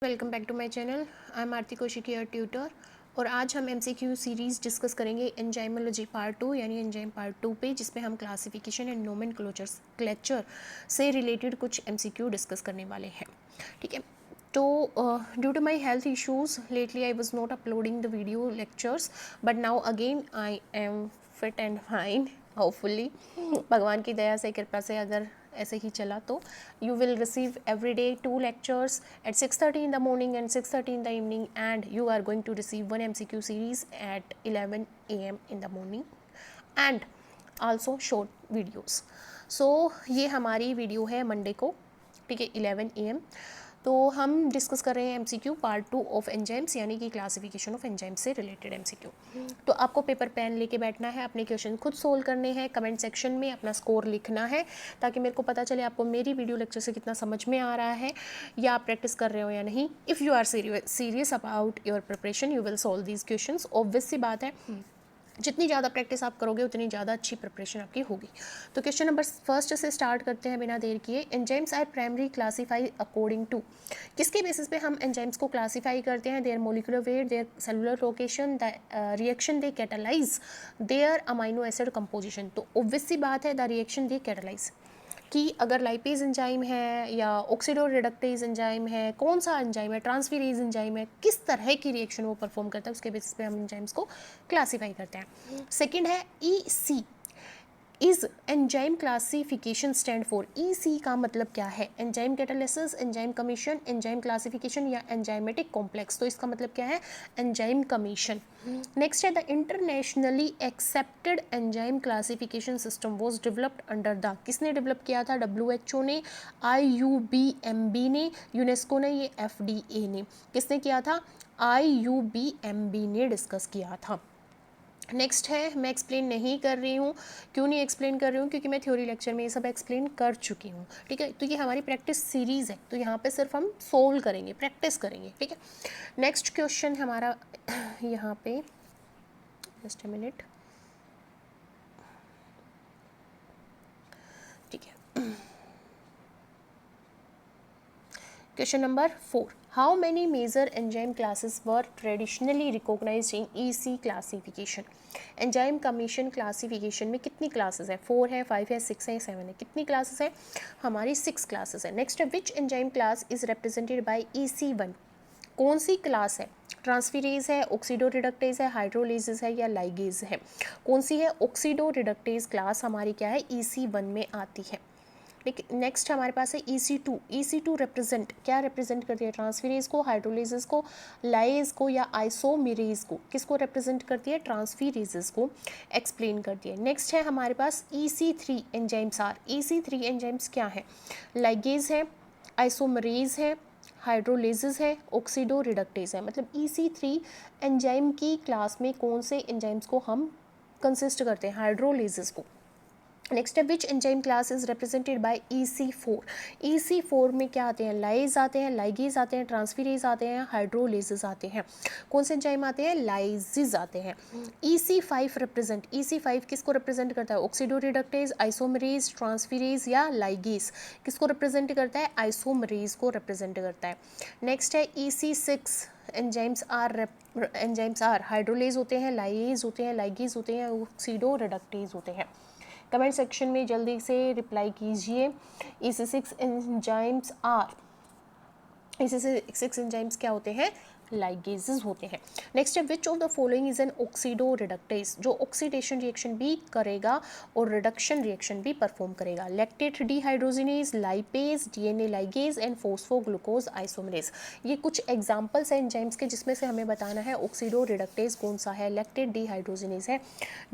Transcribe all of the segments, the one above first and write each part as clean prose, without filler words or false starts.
Welcome back to my channel. I am Aarti Kaushik, your tutor. और आज हम एमसीक्यू सीरीज़ डिस्कस करेंगे एंजाइमोलॉजी पार्ट 2 यानी एंजाइम पार्ट 2 पे, जिसमें हम क्लासिफिकेशन एंड नोमेनक्लेचर से रिलेटेड कुछ एमसीक्यू डिस्कस करने वाले हैं। ठीक है, तो due to my health issues lately I was not uploading the video lectures, but now again I am fit and fine hopefully. भगवान की दया से, कृपा से अगर ऐसे ही चला तो you will receive every day 2 lectures at 6:30 in the morning and 6:30 in the evening, and you are going to receive one MCQ series at 11 AM in the morning and also short videos. So ये हमारी video है Monday को, ठीक है, 11 AM। तो हम discuss कर रहे हैं एमसीक्यू पार्ट 2 ऑफ एंजाइम्स यानी कि क्लासिफिकेशन ऑफ एंजाइम्स से रिलेटेड एमसीक्यू। तो आपको पेपर पेन लेके बैठना है, अपने क्वेश्चन खुद सोल्व करने हैं, कमेंट सेक्शन में अपना स्कोर लिखना है ताकि मेरे को पता चले आपको मेरी वीडियो लेक्चर से कितना समझ में आ रहा है या आप प्रैक्टिस कर रहे हो या नहीं। If you are serious about your preparation you will solve these questions. Obvious सी बात है, जितनी ज़्यादा प्रैक्टिस आप करोगे उतनी ज़्यादा अच्छी प्रिपरेशन आपकी होगी। तो क्वेश्चन नंबर फर्स्ट से स्टार्ट करते हैं बिना देर किए। Enzymes are primary classify according to, किसके बेसिस पे हम एंजाइम्स को क्लासीफाई करते हैं? Their molecular weight, their cellular location, the reaction they catalyse, their amino acid composition. तो ऑब्वियस सी बात है द रिएक्शन दे कैटालाइज कि अगर लाइपेज एंजाइम है या ऑक्सीडोरिडक्टेज एंजाइम है, कौन सा एंजाइम है, ट्रांसफेरेज एंजाइम है, किस तरह की रिएक्शन वो परफॉर्म करता है, उसके बेसिस पे हम एंजाइम्स को क्लासीफाई करते हैं। सेकंड है EC, is enzyme classification stand for. EC का मतलब क्या है? Enzyme catalysis, enzyme commission, enzyme classification या एंजाइमेटिक कॉम्प्लेक्स। तो इसका मतलब क्या है? Enzyme commission. नेक्स्ट है the internationally accepted enzyme classification system was developed under the, किसने डेवलप किया था? WHO ने, IUBMB ने, यूनेस्को ने, ये FDA ने। किसने किया था? IUBMB ने डिस्कस किया था। नेक्स्ट है, मैं एक्सप्लेन नहीं कर रही हूँ। क्यों नहीं एक्सप्लेन कर रही हूँ? क्योंकि मैं थ्योरी लेक्चर में ये सब एक्सप्लेन कर चुकी हूँ। ठीक है, तो ये हमारी प्रैक्टिस सीरीज़ है, तो यहाँ पे सिर्फ हम सोल्व करेंगे, प्रैक्टिस करेंगे। ठीक है, नेक्स्ट क्वेश्चन हमारा यहाँ पे, जस्ट अ मिनट, ठीक है। Question number 4, how many major enzyme classes were traditionally recognised in EC classification. Enzyme commission classification में कितनी क्लासेस है? 4 है, 5 है, 6 है, 7 है। कितनी क्लासेस है? हमारी 6 क्लासेस है। नेक्स्ट है, which enzyme class is represented by EC1। कौन सी क्लास है? ट्रांसफेरेज है, ऑक्सीडोरिडक्टेज है, हाइड्रोलेजेस है या लाइगेज है? कौन सी है? ऑक्सीडोरिडक्टेज क्लास हमारी क्या है? EC1 में आती है। नेक्स्ट हमारे पास है EC2। EC2 रिप्रेजेंट, क्या रिप्रेजेंट करती है? ट्रांसफेरेज को, हाइड्रोलेजेस को, लाइज को या आइसोमेरेज को। किसको रिप्रेजेंट करती है? ट्रांसफेरेजेस को एक्सप्लेन करती है। नेक्स्ट है हमारे पास EC3 enzymes are. EC3 enzymes क्या है? लाइगेज है, आइसोमरेज है, हाइड्रोलेजेस है, ऑक्सीडोरिडक्टेज है। मतलब EC3 एंजाइम की क्लास में कौन से एंजाइम्स को हम कंसिस्ट करते हैं? हाइड्रोलेजेस को। नेक्स्ट है, which enzyme class is represented by EC4। EC4 में क्या आते हैं? लाइज आते हैं, लाइगेज आते हैं, ट्रांसफेरेज आते हैं, हाइड्रोलेजेस आते हैं। कौन से एंजाइम आते हैं? लाइजेज आते हैं। EC5 रिप्रेजेंट, EC5 किसको रिप्रेजेंट करता है? ऑक्सीडोरिडक्टेज, आइसोमरेज, ट्रांसफेरेज या लाइगेज। किसको रिप्रेजेंट करता है? आइसोमरेज को रिप्रेजेंट करता है। नेक्स्ट है EC6 एंजाइम्स आर हाइड्रोलेज होते हैं, लाइज होते हैं, लाइगेज होते हैं, ऑक्सीडोरिडक्टेज होते हैं। कमेंट सेक्शन में जल्दी से रिप्लाई कीजिए। EC6 enzymes are, EC6 enzymes क्या होते हैं? लाइगेजेस होते हैं। नेक्स्ट है, which of the following is an oxidoreductase, जो ऑक्सीडेशन रिएक्शन भी करेगा और रिडक्शन रिएक्शन भी परफॉर्म करेगा। Lactate dehydrogenase, lipase, DNA ligase and phosphoglucose isomerase. ये कुछ एग्जांपल्स हैं एंजाइम्स के जिसमें से हमें बताना है ऑक्सीडोरिडक्टेज कौन सा है। लैक्टेट डिहाइड्रोजिनेज है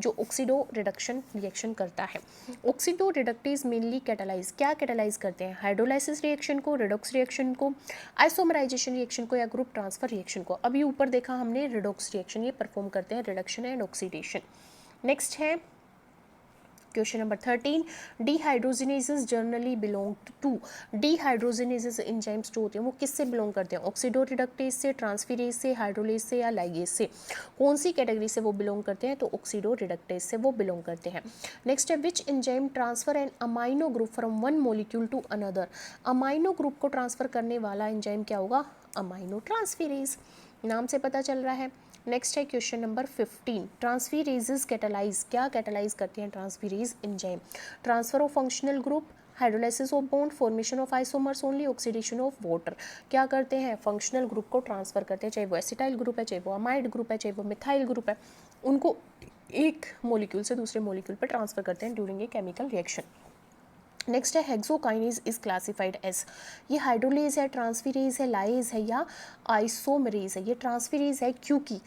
जो ऑक्सीडो रिडक्शन रिएक्शन करता है। ऑक्सीडोरिडक्टेज मेनली कैटालाइज, क्या कैटालाइज करते हैं? हाइड्रोलाइसिस रिएक्शन को, रिडॉक्स रिएक्शन को, आइसोमराइजेशन रिएक्शन को या ग्रुप ट्रांसफर रिएक्शन को। अभी ऊपर देखा हमने रिडॉक्स रिएक्शन, ये परफॉर्म करते हैं रिडक्शन एंड ऑक्सीडेशन। नेक्स्ट है question number 13, dehydrogenases generally belong to. Dehydrogenases enzymes जो होते हैं वो किससे बिलोंग करते हैं? ऑक्सीडोरिडक्टेज से, ट्रांसफेरेज से, हाइड्रोलेज से या लाइगेज से। कौन सी कैटेगरी से वो बिलोंग करते हैं? तो ऑक्सीडोरिडक्टेज से वो बिलोंग करते हैं। नेक्स्ट है, which enzyme transfer an amino group from one molecule to another. Amino group को ट्रांसफर करने वाला एंजाइम क्या होगा? अमाइनो ट्रांसफेरेज, नाम से पता चल रहा है। नेक्स्ट है क्वेश्चन नंबर 15, ट्रांसफेरेजेस कैटालाइज, क्या कैटालाइज करते हैं transferase enzyme? Transfer of functional group, hydrolysis of bond, formation of isomers only, oxidation of water. क्या करते हैं? फंक्शनल ग्रुप को ट्रांसफर करते हैं, चाहे वो एसिटाइल ग्रुप है, चाहे वो अमाइड ग्रुप है, चाहे वो मिथाइल ग्रुप है, उनको एक मॉलिक्यूल से दूसरे मॉलिक्यूल पर ट्रांसफर करते हैं during a chemical reaction. Next है हेक्सोकाइनेज इज क्लासिफाइड एज, ये हाइड्रोलेज है, ट्रांसफेरेज है, लाइज है या आइसोमरेज है? ये ट्रांसफेरेज है क्योंकि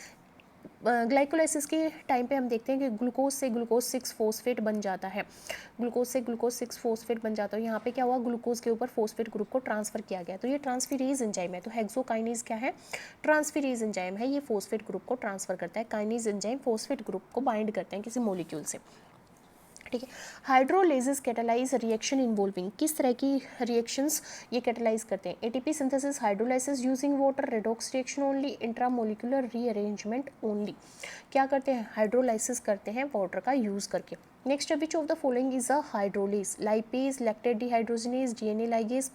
ग्लाइकोलाइसिस के टाइम पे हम देखते हैं कि ग्लूकोज से ग्लूकोज 6 फॉस्फेट बन जाता है, ग्लूकोज से ग्लूकोज 6 फॉस्फेट बन जाता है। यहाँ पे क्या हुआ? ग्लूकोज के ऊपर फॉस्फेट ग्रुप को ट्रांसफर किया गया, तो ये ट्रांसफेरेज एंजाइम है। तो हेक्सोकाइनेज क्या है? ट्रांसफेरेज एंजाइम है, ये फॉस्फेट ग्रुप को ट्रांसफर करता है। काइनेज एंजाइम फॉस्फेट ग्रुप को बाइंड करते हैं किसी मॉलिक्यूल से, ठीक है। हाइड्रोलेसिस कैटालाइज रिएक्शन इन्वॉल्विंग, किस तरह की रिएक्शंस ये कैटालाइज करते हैं? ATP synthesis, hydrolysis using water, redox reaction only, intramolecular rearrangement only. क्या करते हैं? हाइड्रोलाइसिस करते हैं वाटर का यूज करके। नेक्स्ट है which of the following is a hydrolase? Lipase, lactate dehydrogenase, DNA ligase,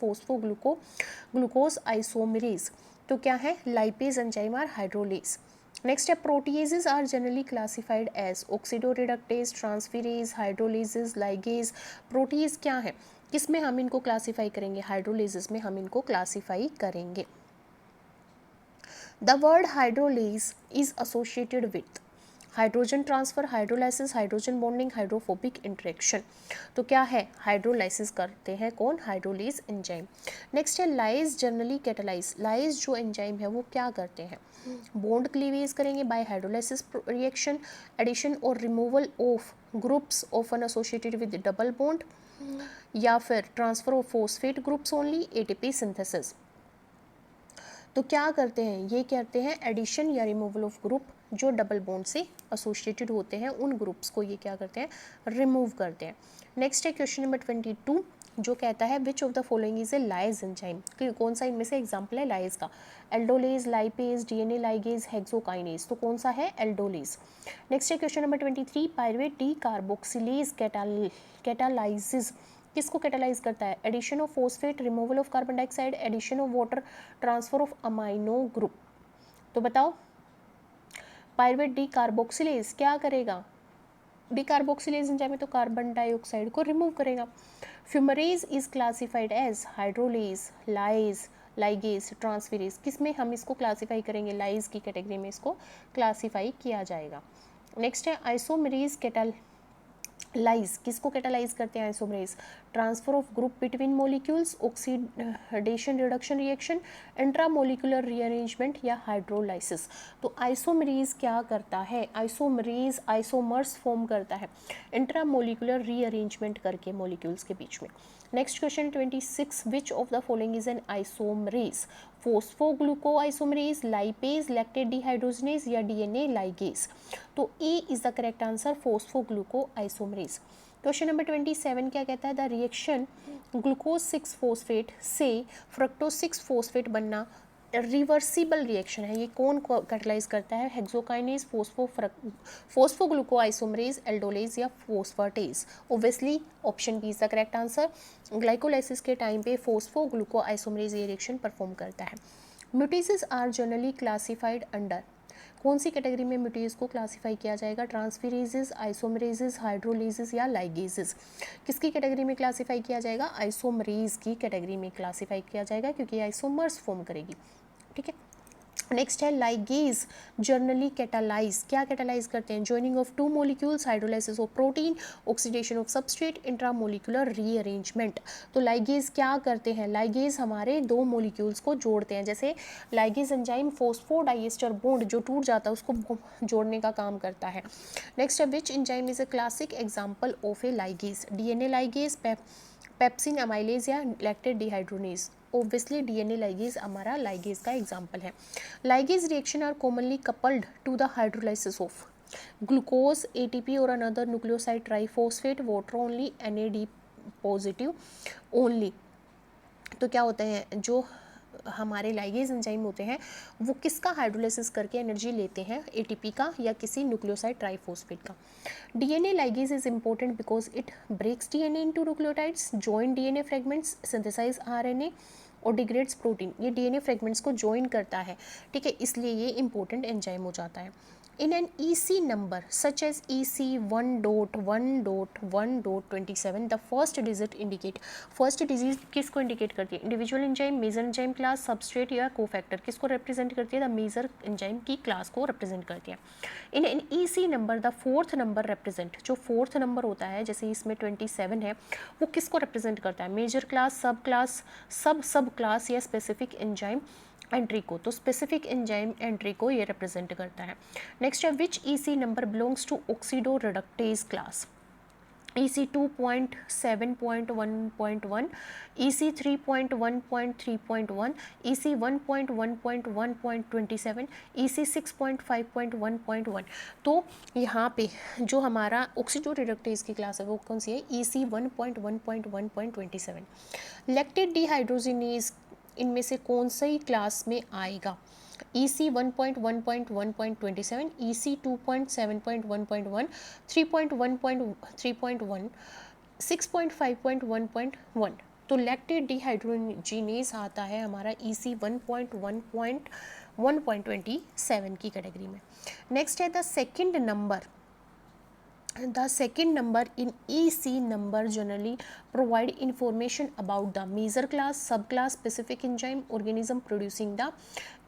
glucose isomerase. तो क्या है? Lipase enzyme are hydrolase. Next है proteases are generally classified as oxidoreductase, transferase, hydrolases, ligase. Protease क्या है? किस में हम इनको क्लासिफाई करेंगे? हाइड्रोलेजेस में हम इनको क्लासिफाई करेंगे। The word hydrolase is associated with hydrogen transfer, hydrolysis, hydrogen bonding, hydrophobic interaction. तो क्या है? हाइड्रोलाइसिस करते हैं कौन? Hydrolase enzyme. नेक्स्ट है लाइज जनरली कैटालाइज, लाइज जो एंजाइम है वो क्या करते हैं? बॉन्ड क्लीवेज करेंगे बाय हाइड्रोलाइसिस रिएक्शन, एडिशन और removal of groups often associated with double bond, या फिर transfer of phosphate groups only, ATP synthesis. तो क्या करते हैं? ये करते हैं एडिशन या रिमूवल ऑफ ग्रुप जो डबल बॉन्ड से एसोसिएटेड होते हैं, उन ग्रुप्स को ये क्या करते हैं? रिमूव करते हैं। नेक्स्ट है क्वेश्चन नंबर 22 जो कहता है which of the following is a lyase enzyme, कौन सा इनमें से एग्जाम्पल है लाइज का? Aldolase, lipase, DNA ligase, hexokinase. तो कौन सा है? एल्डोलेज। नेक्स्ट है question number 23 pyruvate decarboxylase catalysis, किसको कैटालाइज करता है? Addition of phosphate, removal of carbon dioxide, addition of water, transfer of amino group. तो बताओ पायरुवेट डी कार्बोक्सिलेज क्या करेगा? डी कार्बोक्सिलेज एंजाइम में तो कार्बन डाइऑक्साइड को रिमूव करेगा। Fumarase is classified as hydrolase, lyase, ligase, transferase. किस में हम इसको क्लासिफाई करेंगे? लाइज की कैटेगरी में इसको क्लासिफाई किया जाएगा। नेक्स्ट है आइसोमेरेज कैटालाइज, किसको कैटालाइज करते हैं? Isomerase. Transfer of group between molecules, oxidation reduction reaction, intramolecular rearrangement या हाइड्रोलाइसिस। तो आइसोमेरेज क्या करता है? आइसोमेरेज आइसोमर्स फॉर्म करता है इंट्रामोलिकुलर रीअरेंजमेंट करके मॉलिक्यूल्स के बीच में। Next question 26 which of the following is an isomerase? Phosphoglucoisomerase, lipase, lactate dehydrogenase या डीएनए लाइगेज। तो A is the correct answer, phosphoglucoisomerase. Question number 27 क्या कहता है? द रिएक्शन ग्लूकोज 6 फॉस्फेट से फ्रक्टोज 6 फॉस्फेट बनना रिवर्सिबल रिएक्शन है, ये कौन कैटालाइज करता है? हेक्सोकाइनेज, फॉस्फोग्लूकोआइसोमरेज, एल्डोलेज या phosphatase. Obviously option B is the correct answer. Glycolysis के टाइम पे फॉस्फोग्लूकोआइसोमरेज ये रिएक्शन परफॉर्म करता है। म्यूटेसेस आर जनरली क्लासिफाइड अंडर, कौन सी कैटेगरी में म्यूटेज को क्लासिफाई किया जाएगा? ट्रांसफेरेजेस, आइसोमरेजेस, हाइड्रोलेजेस या लाइगेजेस। किसकी कैटेगरी में क्लासिफाई किया जाएगा? आइसोमरेज की कैटेगरी में क्लासिफाई किया जाएगा क्योंकि आइसोमर्स फॉर्म करेगी, ठीक है। नेक्स्ट है लाइगेज जर्नली कैटालाइज, क्या कैटालाइज करते हैं? Joining of two molecules, hydrolysis of protein, oxidation of substrate, intramolecular rearrangement. तो लाइगेज क्या करते हैं? लाइगेज हमारे दो मॉलिक्यूल्स को जोड़ते हैं, जैसे लाइगेज एंजाइम फॉस्फोडाइएस्टर बॉन्ड जो टूट जाता है उसको जोड़ने का काम करता है। नेक्स्ट है which enzyme is a classic example of a ligase? DNA ligase, pepsin amylase या lactate dehydrogenase. Obviously DNA ligase हमारा लाइगेज का एग्जाम्पल है। Ligase reaction are commonly coupled to the hydrolysis of glucose, ATP और another nucleoside triphosphate, water only, NAD positive only. तो क्या होते हैं जो हमारे लाइगेज एंजाइम होते हैं वो किसका हाइड्रोलाइसिस करके एनर्जी लेते हैं? एटीपी का या किसी न्यूक्लियोसाइड ट्राइफॉस्फेट का। DNA ligase is important because it breaks DNA into nucleotides, join DNA fragments, synthesise RNA, और डिग्रेड्स प्रोटीन, ये डीएनए फ्रेगमेंट्स को ज्वाइन करता है, ठीक है, इसलिए ये इंपॉर्टेंट एंजाइम हो जाता है। In an EC number such as EC 1.1.1.27, the first digit indicate, first digit किसको indicate करती है? Individual enzyme, major enzyme class, substrate या कोफैक्टर, किसको रिप्रेजेंट करती है? द मेजर एंजाइम की क्लास को रिप्रेजेंट करती है। In an EC number the fourth number represent, जो फोर्थ नंबर होता है जैसे इसमें 27 है, वो किसको रिप्रेजेंट करता है? मेजर क्लास, सब क्लास, सब क्लास या स्पेसिफिक एंजाइम एंट्री को, तो स्पेसिफिक एंजाइम एंट्री को ये रिप्रेजेंट करता है। नेक्स्ट है which EC number belongs to oxidoreductase class? EC 2.7.1.1, EC 3.1.3.1, EC 1.1.1.27, EC 6.5.1.1। तो यहाँ पे जो हमारा ऑक्सीडो रिडक्टेज की क्लास है वो कौन सी है? EC 1.1.1.27। लैक्टेट डिहाइड्रोजिनेज इनमें से कौन सी क्लास में आएगा? EC 1.1.1.27, EC 2.7.1.1, 3.1.3.1, 6.5.1.1। तो लैक्टेट डिहाइड्रोजिनेज आता है हमारा EC 1.1.1.27 की कैटेगरी में। नेक्स्ट है the second number in EC number generally provide information about the major class, subclass, specific enzyme, organism producing the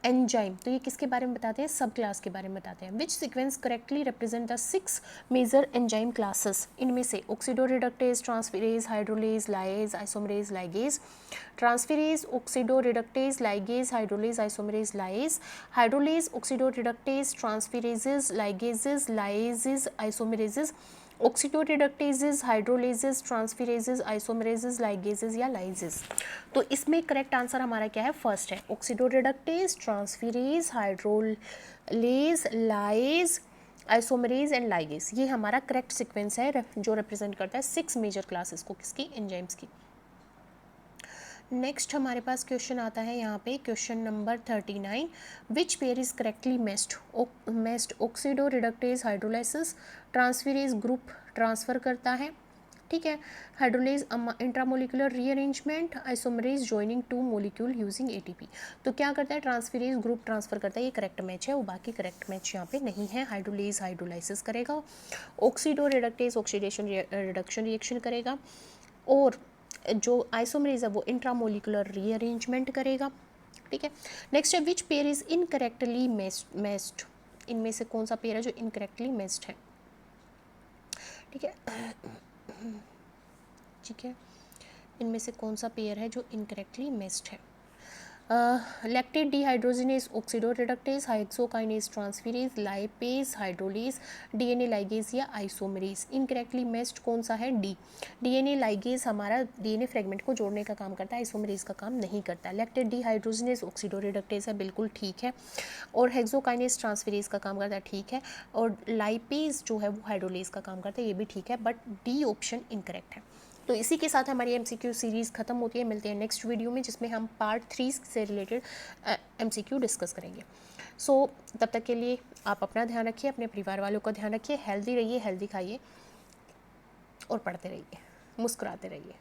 enzyme। तो ये किसके बारे में बताते हैं? सब क्लास के बारे में बताते हैं। Which sequence correctly represent the 6 major enzyme classes? इनमें से oxidoreductase, transferase, hydrolase, lyase, isomerase, ligase, transferase, oxidoreductase, ligase, hydrolase, isomerase, lyase, hydrolase, oxidoreductase, transferases, ligases, lyases, isomerases, oxidoreductases, hydrolases, transferases, isomerases, ligases या lyases. तो इसमें correct answer हमारा क्या है? First है oxidoreductase, transferase, hydrolase, lyase, isomerase and ligase. ये हमारा correct sequence है जो रिप्रेजेंट करता है 6 मेजर क्लासेस को, किसकी? एंजाइम्स की। नेक्स्ट हमारे पास क्वेश्चन आता है यहाँ पे question number 39। Which pair is correctly messed? Oxido reductase hydrolysis, transferase group transfer करता है, ठीक है, hydrolase intramolecular rearrangement, isomerase joining two molecule using ATP। तो क्या करता है? ट्रांसफेरेज ग्रुप ट्रांसफ़र करता है, ये करेक्ट मैच है, वो बाकी करेक्ट मैच यहाँ पे नहीं है। हाइड्रोलेज हाइड्रोलाइसिस करेगा, oxido reductase oxidation reduction reaction करेगा, और जो आइसोमरेज है वो इंट्रामोलिकुलर रीअरेंजमेंट करेगा, ठीक है। नेक्स्ट है which pair is incorrectly messed? इनमें से कौन सा पेयर है जो इनकरेक्टली मेस्ड है? ठीक है, ठीक है, इनमें से कौन सा पेयर है जो इनकरेक्टली मेस्ड है? Lactate dehydrogenase, oxido reductase, hexokinase, transferase, lipase, hydrolase, DNA ligase या आइसोमरेज। इनकरेक्टली मेस्ड कौन सा है? डी। डीएनए लाइगेज हमारा डीएनए फ्रेगमेंट को जोड़ने का काम करता है, आइसोमरेज का काम नहीं करता। लैक्टेट डिहाइड्रोजिनेज ऑक्सीडो रिडक्टेज है, बिल्कुल ठीक है, और हेक्सोकाइनेज ट्रांसफेरेज का काम करता है, ठीक है, और लाइपेज जो है वो हाइड्रोलेज का काम करता है, ये भी ठीक है, बट डी ऑप्शन इनकरेक्ट है। तो इसी के साथ हमारी MCQ सीरीज़ ख़त्म होती है। मिलते हैं नेक्स्ट वीडियो में जिसमें हम पार्ट 3 से रिलेटेड MCQ डिस्कस करेंगे। सो तब तक के लिए आप अपना ध्यान रखिए, अपने परिवार वालों का ध्यान रखिए, हेल्दी रहिए, हेल्दी खाइए और पढ़ते रहिए, मुस्कुराते रहिए।